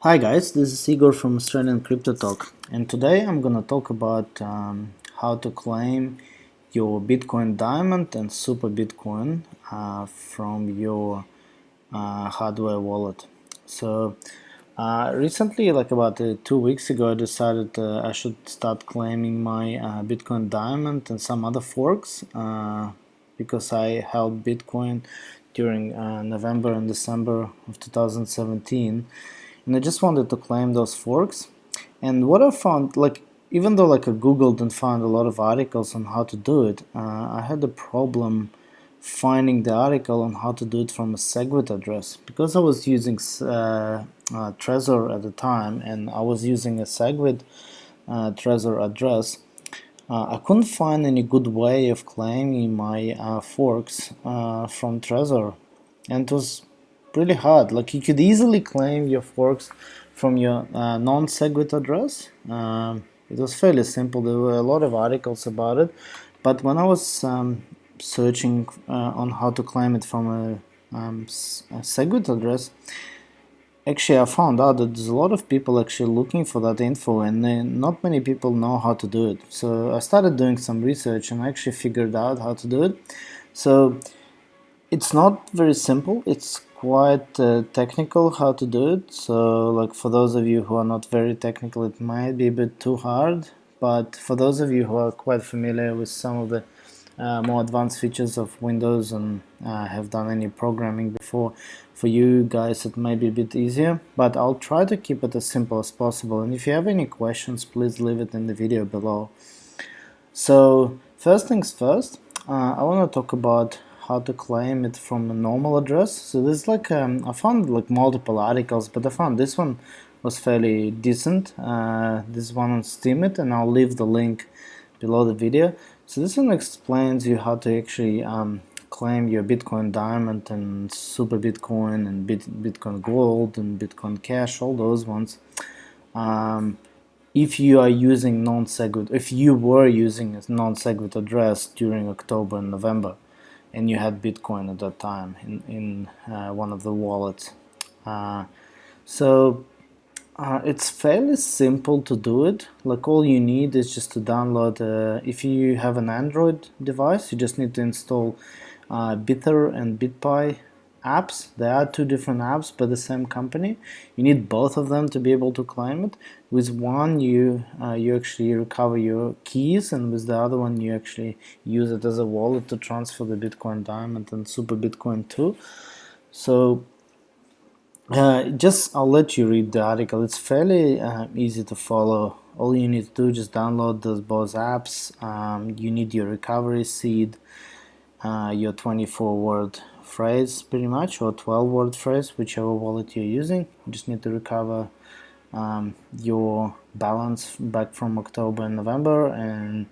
Hi guys, this is Igor from Australian Crypto Talk, and today I'm gonna talk about how to claim your Bitcoin Diamond and Super Bitcoin from your hardware wallet. So recently, like about 2 weeks ago, I decided I should start claiming my Bitcoin Diamond and some other forks because I held Bitcoin during November and December of 2017, and I just wanted to claim those forks. And what I found, like, even though like I googled and found a lot of articles on how to do it, I had a problem finding the article on how to do it from a SegWit address, because I was using Trezor at the time, and I was using a SegWit Trezor address. I couldn't find any good way of claiming my forks from Trezor, and it was really hard. Like, you could easily claim your forks from your non-segwit address. It was fairly simple. There were a lot of articles about it, but when I was searching on how to claim it from a segwit address, actually I found out that there's a lot of people actually looking for that info, and not many people know how to do it. So I started doing some research and I actually figured out how to do it. So it's not very simple. It's quite technical how to do it. So, like, for those of you who are not very technical, it might be a bit too hard. But for those of you who are quite familiar with some of the more advanced features of Windows and have done any programming before, for you guys it may be a bit easier. But I'll try to keep it as simple as possible. And if you have any questions, please leave it in the video below. So first things first, I want to talk about how to claim it from a normal address. So there's like I found like multiple articles, but I found this one was fairly decent. This one on Steemit, and I'll leave the link below the video. So this one explains you how to actually claim your Bitcoin Diamond and Super Bitcoin and Bitcoin Gold and Bitcoin Cash, all those ones. If you are using non-segwit, if you were using a non-segwit address during October and November, and you had Bitcoin at that time in one of the wallets. So it's fairly simple to do it. Like, all you need is just to download, if you have an Android device, you just need to install Bither and BitPy apps. There are two different apps by the same company. You need both of them to be able to claim it. With one you actually recover your keys, and with the other one you actually use it as a wallet to transfer the Bitcoin Diamond and Super Bitcoin too. So I'll let you read the article. It's fairly easy to follow. All you need to do is just download those both apps. You need your recovery seed, your 24-word phrase pretty much, or 12-word phrase, whichever wallet you're using. You just need to recover your balance back from October and November, and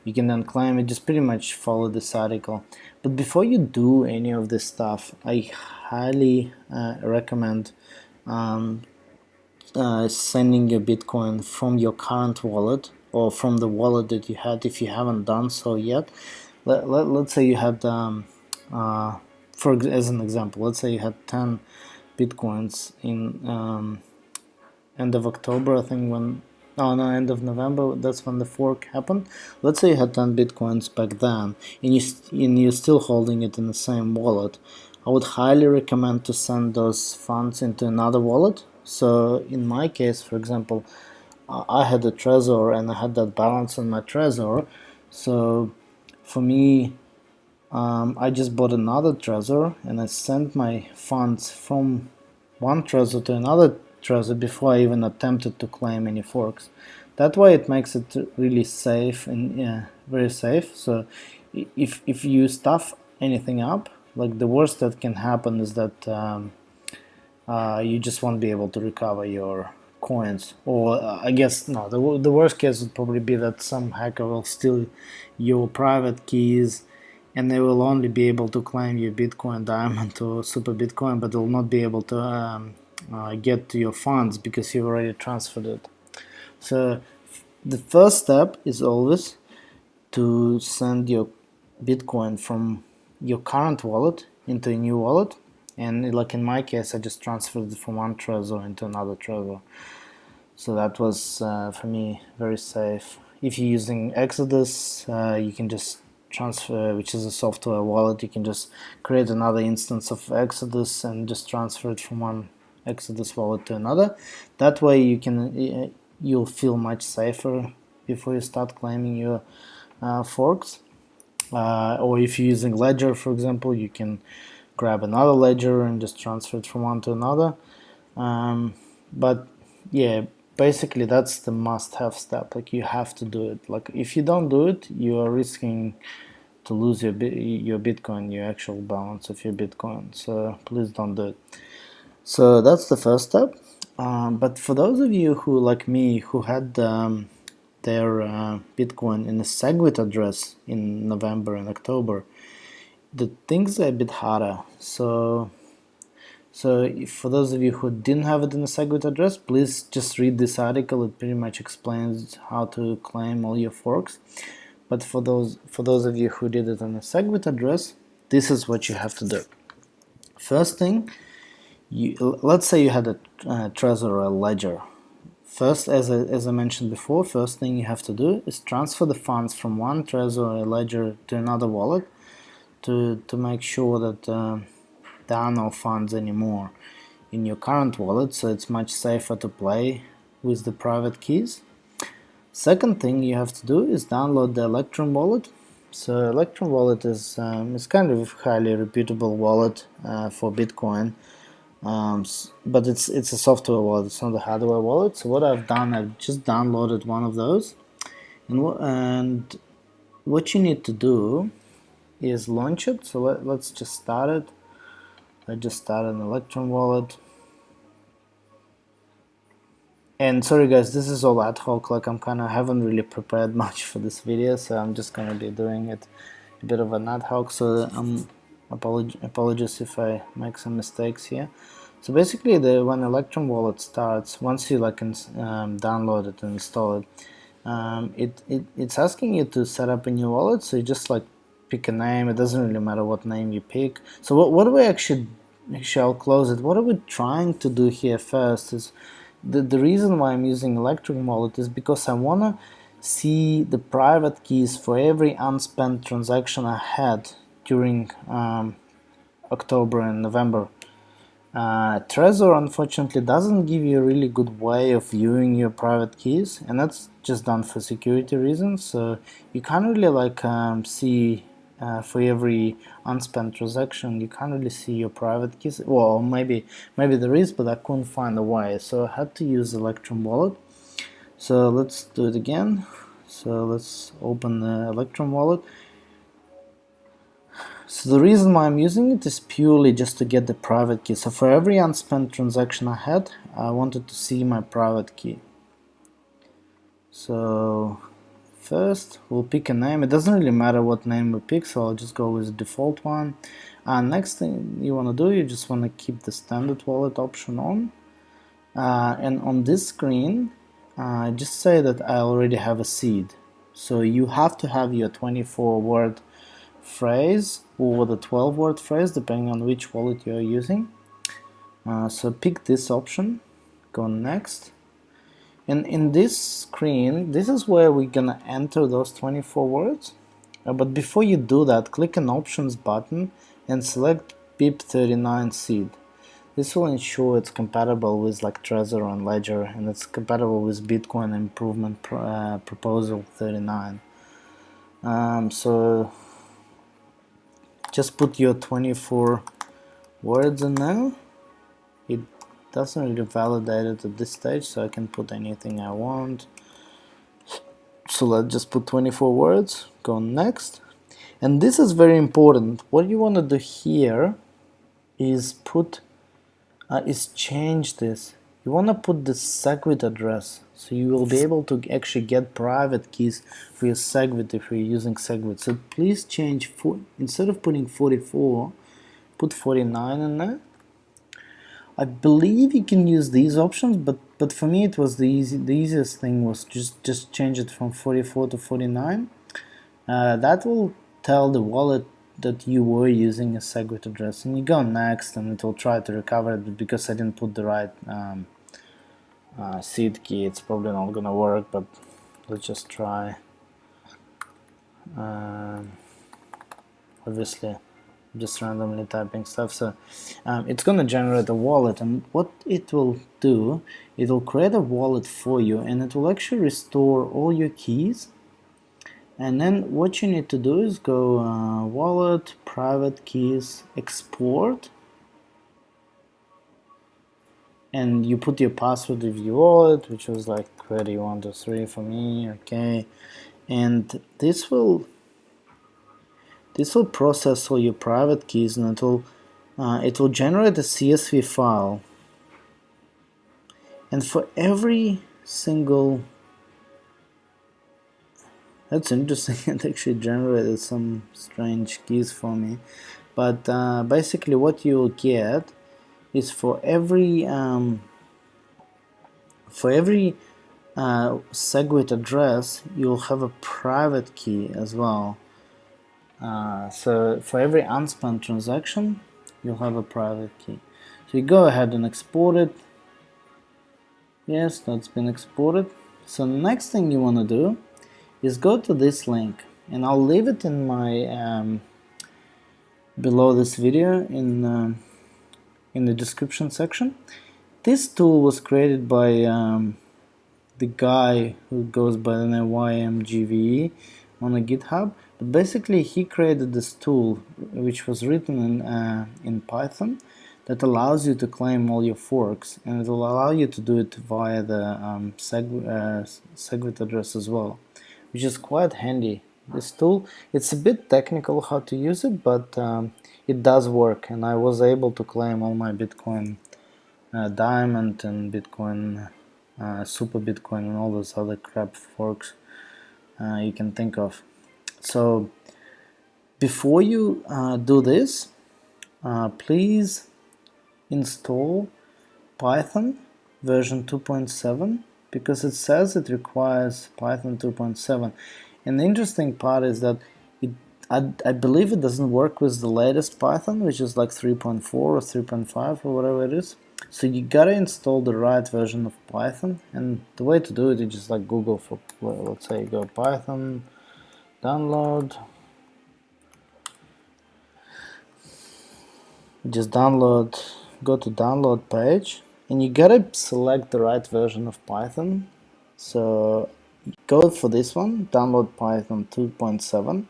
you can then claim it. Just pretty much follow this article. But before you do any of this stuff, I highly recommend sending your Bitcoin from your current wallet, or from the wallet that you had, if you haven't done so yet. Let's say you had as an example, let's say you had 10 Bitcoins in end of October, I think, end of November, that's when the fork happened. Let's say you had 10 Bitcoins back then, and you're still holding it in the same wallet. I would highly recommend to send those funds into another wallet. So in my case, for example, I had a Trezor and I had that balance on my Trezor. So for me, I just bought another Trezor and I sent my funds from one Trezor to another Trezor before I even attempted to claim any forks. That way it makes it really safe, and very safe. So if you stuff anything up, like, the worst that can happen is that you just won't be able to recover your coins. Or I guess, no, the worst case would probably be that some hacker will steal your private keys, and they will only be able to claim your Bitcoin Diamond or Super Bitcoin, but they'll not be able to get to your funds because you've already transferred it. So the first step is always to send your Bitcoin from your current wallet into a new wallet, and like in my case I just transferred it from one Trezor into another Trezor, so that was for me very safe. If you're using Exodus, you can just transfer, which is a software wallet, you can just create another instance of Exodus and just transfer it from one Exodus wallet to another. That way you'll feel much safer before you start claiming your forks. Or if you're using Ledger, for example, you can grab another ledger and just transfer it from one to another. But yeah, basically that's the must-have step. Like, you have to do it. Like, if you don't do it, you are risking to lose your Bitcoin, your actual balance of your Bitcoin. So please don't do it. So that's the first step. But for those of you who, like me, who had their Bitcoin in a SegWit address in November and October, the things are a bit harder. So for those of you who didn't have it in a SegWit address, please just read this article. It pretty much explains how to claim all your forks. But for those of you who did it on a SegWit address, this is what you have to do. First thing, let's say you had a Trezor or a Ledger. First, as I mentioned before, first thing you have to do is transfer the funds from one Trezor or a Ledger to another wallet to make sure that there are no funds anymore in your current wallet, so it's much safer to play with the private keys. Second thing you have to do is download the Electrum Wallet. So Electrum Wallet is kind of a highly reputable wallet for Bitcoin, but it's a software wallet, it's not a hardware wallet. So what I've done, I've just downloaded one of those, and what you need to do is launch it. So let's just start it. I just started an Electron Wallet. And sorry guys, this is all ad hoc, like I haven't really prepared much for this video, so I'm just gonna be doing it a bit of an ad hoc, so apologies if I make some mistakes here. So basically, when Electrum Wallet starts, once you download it and install it, it's asking you to set up a new wallet. So you just pick a name. It doesn't really matter what name you pick. So what do we actually I'll close it. What are we trying to do here first is the reason why I'm using Electrum Wallet is because I want to see the private keys for every unspent transaction I had during October and November. Trezor unfortunately doesn't give you a really good way of viewing your private keys, and that's just done for security reasons. So you can't really see for every unspent transaction, you can't really see your private keys. Well, maybe there is, but I couldn't find a way, so I had to use Electrum Wallet. So let's do it again. So let's open the Electrum Wallet. So the reason why I'm using it is purely just to get the private key. So for every unspent transaction I had, I wanted to see my private key. So first we'll pick a name. It doesn't really matter what name we pick, so I'll just go with the default one. Next thing you want to do, you just want to keep the standard wallet option on. And on this screen, just say that I already have a seed. So you have to have your 24-word phrase or the 12-word phrase, depending on which wallet you're using. So pick this option, go next. And in this screen, this is where we're gonna enter those 24 words. But before you do that, click on Options button and select BIP39 seed. This will ensure it's compatible with Trezor and Ledger, and it's compatible with Bitcoin Improvement Proposal 39. So just put your 24 words in there. It doesn't really validate it at this stage, so I can put anything I want. So let's just put 24 words, go next. And this is very important. What you want to do here is change this. You want to put the SegWit address, so you will be able to actually get private keys for your SegWit if you're using SegWit. So please change, instead of putting 44, put 49 in there. I believe you can use these options, but for me it was the easiest thing was just change it from 44 to 49. That will tell the wallet that you were using a SegWit address, and you go next, and it will try to recover it. But because I didn't put the right seed key, it's probably not gonna work. But let's just try. Obviously, just randomly typing stuff. So it's gonna generate a wallet, and what it will do, it will create a wallet for you, and it will actually restore all your keys. And then what you need to do is go wallet, private keys, export, and you put your password of your wallet, which was like ready123 for me, okay. And this will process all your private keys, and it will generate a CSV file. And for every single, that's interesting, it actually generated some strange keys for me. But basically what you'll get is for every SegWit address, you'll have a private key as well. So for every unspent transaction, you'll have a private key. So you go ahead and export it. Yes, that's been exported. So the next thing you want to do is go to this link, and I'll leave it in my below this video in the description section. This tool was created by the guy who goes by the name Yngve on the GitHub. But basically, he created this tool, which was written in Python, that allows you to claim all your forks, and it will allow you to do it via the SegWit address as well, which is quite handy. This tool, it's a bit technical how to use it, but it does work, and I was able to claim all my Bitcoin Diamond and Bitcoin Super Bitcoin and all those other crap forks you can think of. So before you do this, please install Python version 2.7, because it says it requires Python 2.7. And the interesting part is that I believe it doesn't work with the latest Python, which is like 3.4 or 3.5 or whatever it is. So you gotta install the right version of Python, and the way to do it is just like Google for, let's say, go Python, download, just download, go to download page, and you gotta select the right version of Python. So go for this one, download Python 2.7,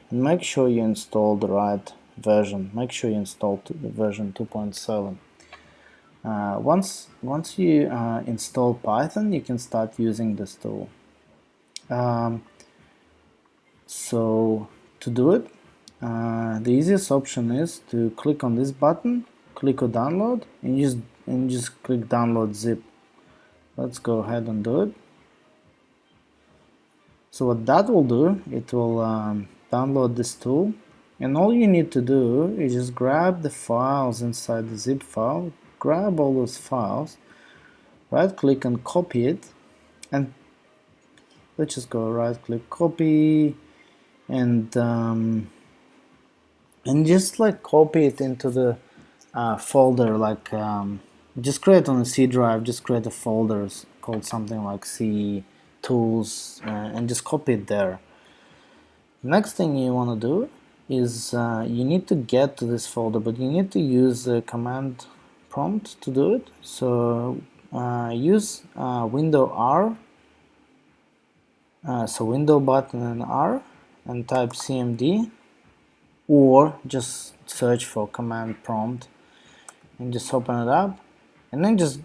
and make sure you install the right version. Make sure you install the version 2.7. Once you install Python, you can start using this tool. So to do it, the easiest option is to click on this button, click on download, and just click download zip. Let's go ahead and do it. So what that will do, it will download this tool, and all you need to do is just grab the files inside the zip file, grab all those files, right click and copy it, and let's just go right click, copy, and just like copy it into the folder, like just create on a C drive, just create a folder called something like C tools, and just copy it there. Next thing you want to do is you need to get to this folder, but you need to use a command prompt to do it. So use window R, so window button and R, and type cmd, or just search for command prompt and just open it up, and then just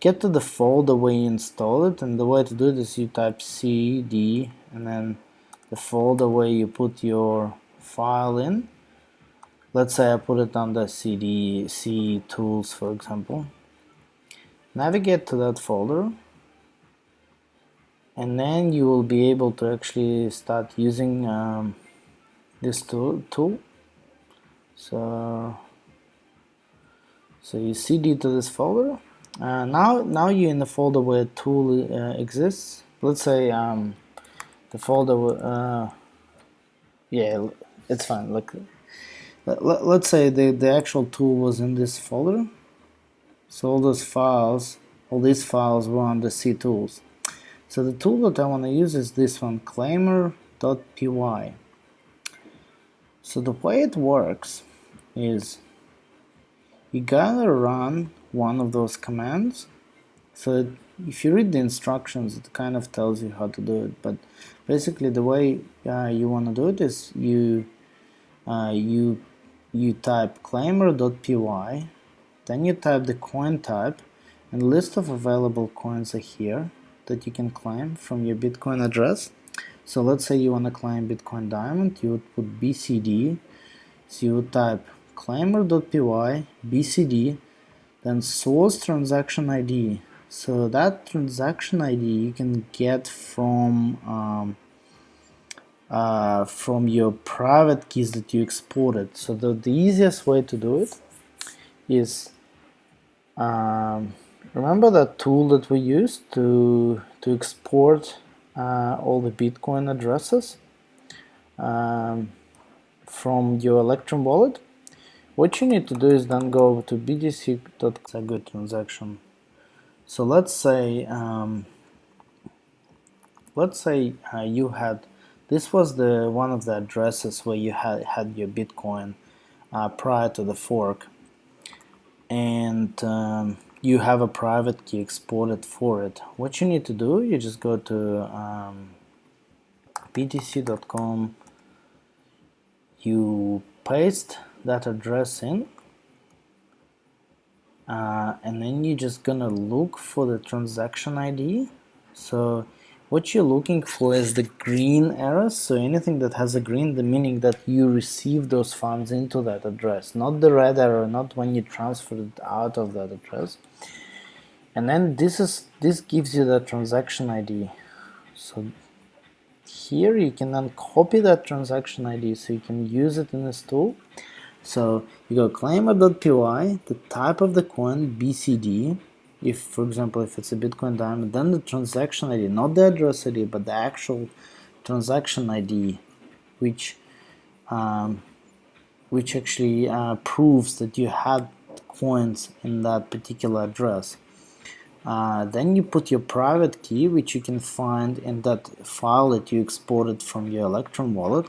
get to the folder where you install it. And the way to do it is you type cd and then the folder where you put your file in. Let's say I put it under C tools, for example. Navigate to that folder, and then you will be able to actually start using this tool. So you cd to this folder. Now you're in the folder where tool exists. Let's say the folder, yeah, it's fine. Like, let's say the actual tool was in this folder, so all these files were on the C tools. So the tool that I want to use is this one, claimer.py. So the way it works is you gotta run one of those commands. So if you read the instructions, it kind of tells you how to do it. But basically, the way you want to do it is you type claimer.py, then you type the coin type, and list of available coins are here that you can claim from your Bitcoin address. So let's say you want to claim Bitcoin Diamond, you would put BCD. So you would type claimer.py BCD, then source transaction ID. So that transaction ID you can get from your private keys that you exported. So the easiest way to do it is remember that tool that we used to export all the Bitcoin addresses from your Electrum Wallet? What you need to do is then go over to btc.segwit transaction. So let's say you had, this was the one of the addresses where you had your Bitcoin prior to the fork, and you have a private key exported for it. What you need to do, you just go to btc.com, you paste that address in, and then you're just gonna look for the transaction ID. So what you're looking for is the green arrows. So anything that has a green, the meaning that you receive those funds into that address, not the red arrow, not when you transfer it out of that address. And then this gives you the transaction ID. So here you can then copy that transaction ID so you can use it in this tool. So you go claimer.py, the type of the coin BCD, if for example if it's a Bitcoin Diamond, then the transaction ID, not the address ID but the actual transaction ID, which actually proves that you had coins in that particular address. Then you put your private key, which you can find in that file that you exported from your Electrum Wallet.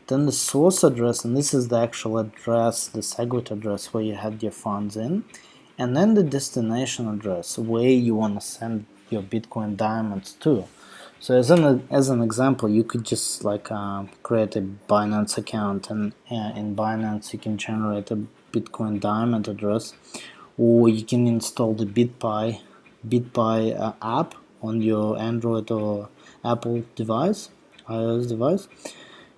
Then the source address, and this is the actual address, the SegWit address where you had your funds in, and then the destination address where you want to send your Bitcoin Diamonds to. So as an example, you could just like create a Binance account, and in Binance you can generate a Bitcoin Diamond address, or you can install the BitPy app on your Android or Apple device, iOS device,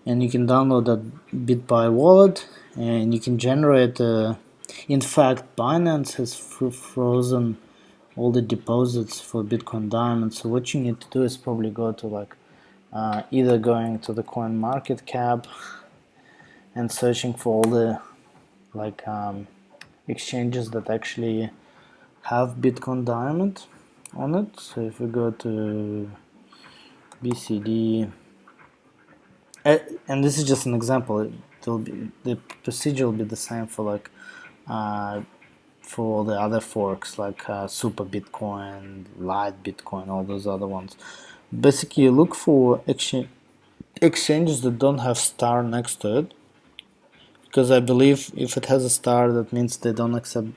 and you can download that BitPy wallet, and you can generate in fact, Binance has frozen all the deposits for Bitcoin Diamond. So what you need to do is probably go to like either going to the coin market cap and searching for all the like exchanges that actually have Bitcoin Diamond on it. So if we go to BCD, and this is just an example, the procedure will be the same for like for the other forks like Super Bitcoin, Light Bitcoin, all those other ones. Basically, you look for exchanges that don't have star next to it, because I believe if it has a star, that means they don't accept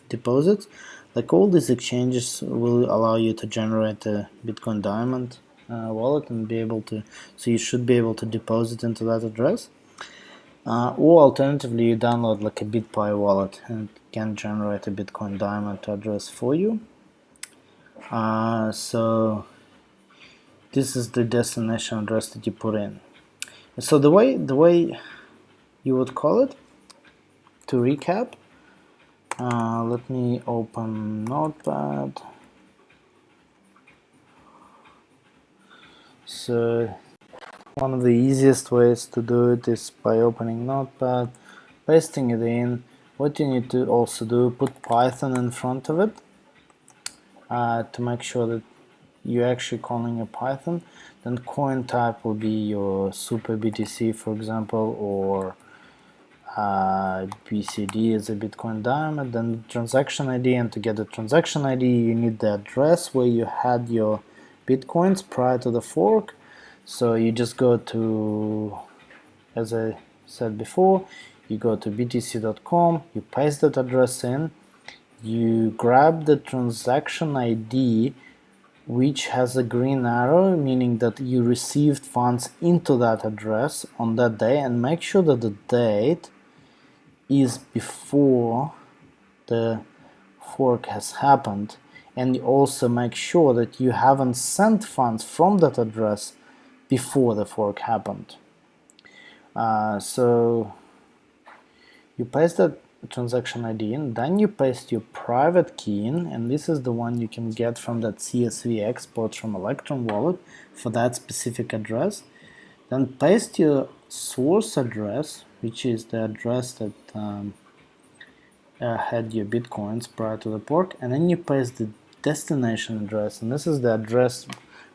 deposits. Like all these exchanges will allow you to generate a Bitcoin Diamond wallet and be able to, so you should be able to deposit into that address. Or alternatively, you download like a BitPy wallet and it can generate a Bitcoin Diamond address for you. So this is the destination address that you put in. So the way you would call it, to recap, let me open Notepad. So one of the easiest ways to do it is by opening Notepad, pasting it in. What you need to also do, put Python in front of it to make sure that you're actually calling a Python, then coin type will be your super BTC, for example, or BCD is a Bitcoin diamond, then transaction ID, and to get the transaction ID you need the address where you had your Bitcoins prior to the fork. So you just go to, as I said before, you go to btc.com, you paste that address in, you grab the transaction ID which has a green arrow, meaning that you received funds into that address on that day, and make sure that the date is before the fork has happened, and you also make sure that you haven't sent funds from that address before the fork happened. So you paste that transaction ID in, then you paste your private key in, and this is the one you can get from that CSV export from Electrum Wallet for that specific address. Then paste your source address, which is the address that had your Bitcoins prior to the fork, and then you paste the destination address, and this is the address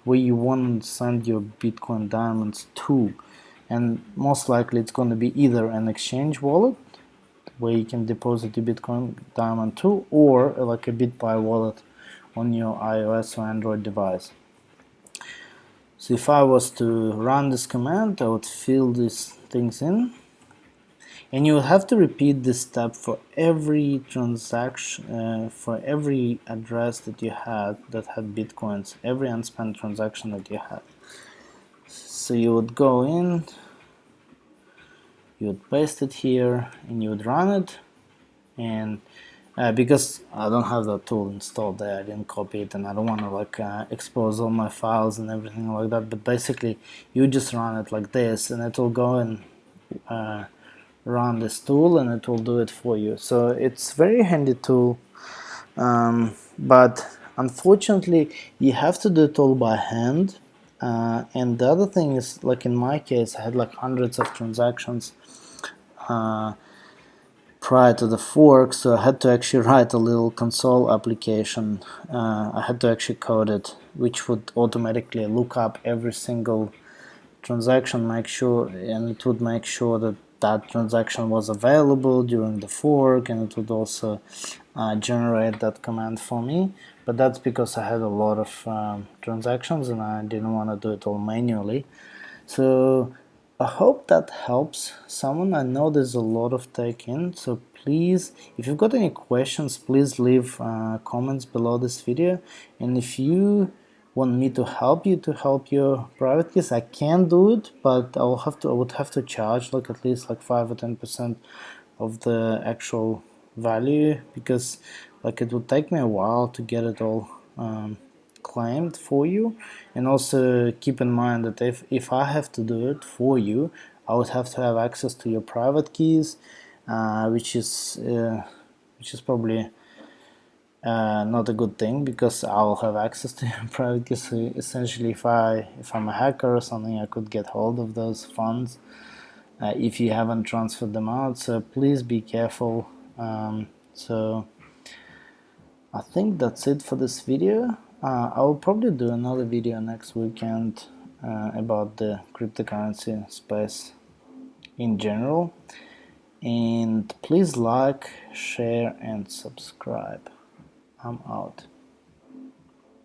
where you want to send your Bitcoin diamonds to, and most likely it's going to be either an exchange wallet where you can deposit your Bitcoin diamond to, or like a BitPay wallet on your iOS or Android device. So if I was to run this command, I would fill these things in, and you will have to repeat this step for every transaction, for every address that you had that had Bitcoins, every unspent transaction that you had. So you would go in, you would paste it here, and you would run it, and because I don't have that tool installed there, I didn't copy it, and I don't want to like expose all my files and everything like that, but basically you just run it like this, and it will go and run this tool, and it will do it for you. So it's very handy tool, but unfortunately you have to do it all by hand, and the other thing is, like in my case, I had like hundreds of transactions prior to the fork, so I had to actually write a little console application. I had to actually code it, which would automatically look up every single transaction, make sure, and it would make sure that that transaction was available during the fork, and it would also generate that command for me. But that's because I had a lot of transactions and I didn't want to do it all manually. So I hope that helps someone. I know there's a lot of take in, so please, if you've got any questions, please leave comments below this video, and if you want me to help you to help your private keys, I can do it, but I would have to charge like at least like 5 or 10% of the actual value, because like it would take me a while to get it all claimed for you. And also keep in mind that if I have to do it for you, I would have to have access to your private keys, which is probably not a good thing, because I'll have access to your private keys. So essentially, if I'm a hacker or something, I could get hold of those funds if you haven't transferred them out. So please be careful. So I think that's it for this video. I will probably do another video next weekend about the cryptocurrency space in general. And please like, share, and subscribe. I'm out.